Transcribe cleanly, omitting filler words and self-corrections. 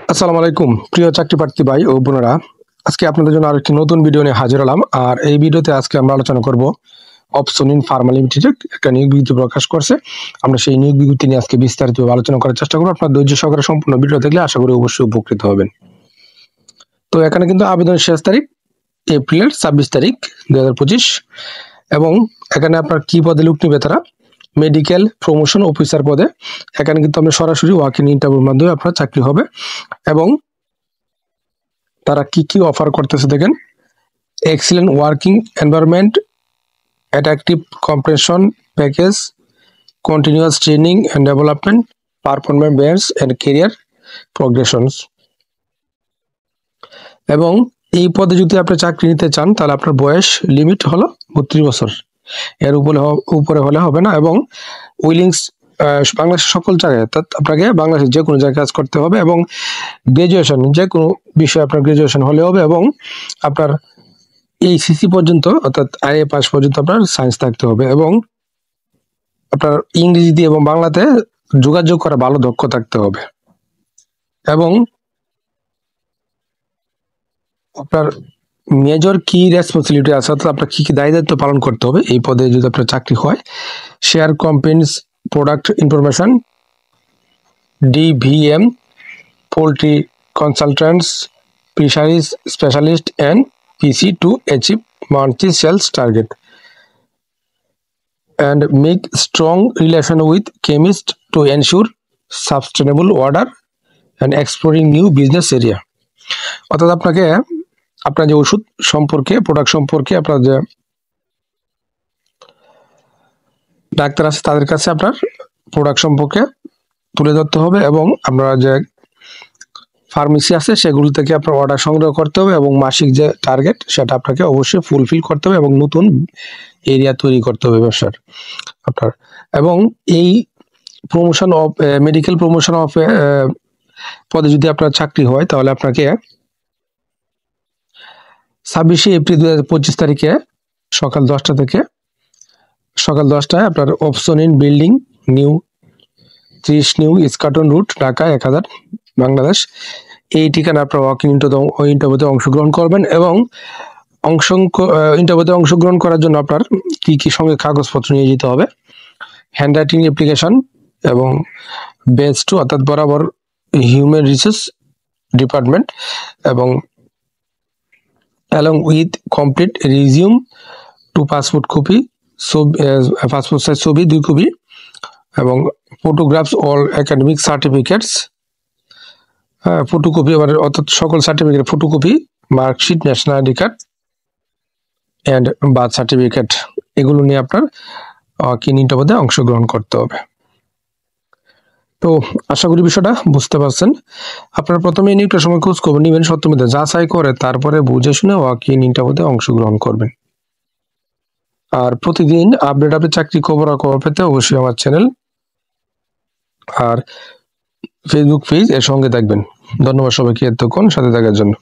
আসসালামু আলাইকুম প্রিয় চাকরি প্রার্থী ভাই ও বোনেরা, আজকে আপনাদের জন্য আরেকটি নতুন ভিডিও নিয়ে হাজির হলাম। আর এই ভিডিওতে আজকে আমরা আলোচনা করব অপশন ইন ফার্মা লিমিটেড একটা নিয়োগ বিজ্ঞপ্তি প্রকাশ করছে। আমরা সেই নিয়োগ বিজ্ঞপ্তি নিয়ে আজকে বিস্তারিতভাবে আলোচনা করার চেষ্টা করবো। আপনার ধৈর্য সহকারে সম্পূর্ণ ভিডিও দেখলে আশা করি অবশ্যই উপকৃত হবেন। তো এখানে কিন্তু আবেদনের শেষ তারিখ এপ্রিলের 26 তারিখ 2025 এবং এখানে আপনার কি পদে লোক নিবে তারা মেডিকেল প্রমোশন অফিসার পদে। এখানে কিন্তু আমরা সরাসরি ওয়াক ইন ইন্টারভিউর মাধ্যমে আপনার চাকরি হবে এবং তারা কি কি অফার করতেছে দেখেন। Excellent working environment, attractive compensation package, continuous training and development, performance bears and career progressions. এবং এই পদে যদি আপনি চাকরি নিতে চান তাহলে আপনার বয়স লিমিট হলো 32 বছর, এর উপরে হলে হবে না। এবং উইলিংস বাংলাদেশের সকল জায়গায়, অর্থাৎ আপনাকে বাংলাদেশের যে কোনো জায়গায় কাজ করতে হবে এবং গ্রাজুয়েশন যে কোনো বিষয়ে আপনার গ্রাজুয়েশন হলে হবে এবং আপনার এইচএসসি পর্যন্ত অর্থাৎ আইএ পাস পর্যন্ত আপনার সায়েন্স থাকতে হবে এবং আপনার ইংরেজি দিয়ে এবং বাংলাতে যোগাযোগ করা ভালো দক্ষ থাকতে হবে এবং আপনার মেজর কি রেসপন্সিবিলিটি আছে, অর্থাৎ আপনার কি কি দায়িত্ব পালন করতে হবে এই পদে যদি আপনার চাকরি হয়। Share companies product information, DVM, poultry consultants, fisheries specialist and PC to achieve monthly sales target and make strong relation with chemists to ensure sustainable order and exploring new business area। অর্থাৎ আপনাকে আপনার যে ওষুধ সম্পর্কে product সম্পর্কে আপনার যে doctor আছে তাদের কাছে আপনার প্রোডাক্ট সম্পর্কে তুলে ধরতে হবে এবং আপনার যে ফার্মেসি আছে সেগুলো থেকে আপনার অর্ডার সংগ্রহ করতে হবে এবং মাসিক যে টার্গেট সেটা আপনাকে অবশ্যই ফুলফিল করতে হবে এবং নতুন এরিয়া তৈরি করতে হবে ব্যবসার আপনার। এবং এই promotion of medical promotion of পদে যদি আপনার চাকরি হয় তাহলে আপনাকে 26 এপ্রিল 2025 তারিখে সকাল 10টায় আপনার option in building new 30 new Eskaton route Dhaka 1000 Bangladesh, এই ঠিকানা আপনার ওয়াক ইন ইন্টারভিউতে অংশগ্রহণ করবেন এবং ইন্টারভিউতে অংশগ্রহণ করার জন্য আপনার কি কি সঙ্গে কাগজপত্র নিয়ে যেতে হবে। হ্যান্ড রাইটিং অ্যাপ্লিকেশন এবং বেস টু অর্থাৎ বরাবর হিউম্যান রিসোর্স ডিপার্টমেন্ট এবং along with complete resume, 2 passport copy, passport size ছবি 2 কপি এবং photographs all academic certificates, photocopy অর্থাৎ সকল certificate photocopy, marksheet, national ID card and birth certificate, এগুলো নিয়ে আপনার ইন্টারভিউতে অংশগ্রহণ করতে হবে। তো আশা করি বিষয়টা বুঝতে পারছেন। আপনারা প্রথমে নিয়োগটার সময় খোঁজ খবর নেবেন, সত্যমিতে যাচাই করে তারপরে বুঝে শুনে ইন্টারভিউতে অংশগ্রহণ করবেন। আর প্রতিদিন আপডেট চাকরি খবর পেতে অবশ্যই আমার চ্যানেল আর ফেসবুক পেজ এর সঙ্গে থাকবেন। ধন্যবাদ সবাইকে এতক্ষণ সাথে থাকার জন্য।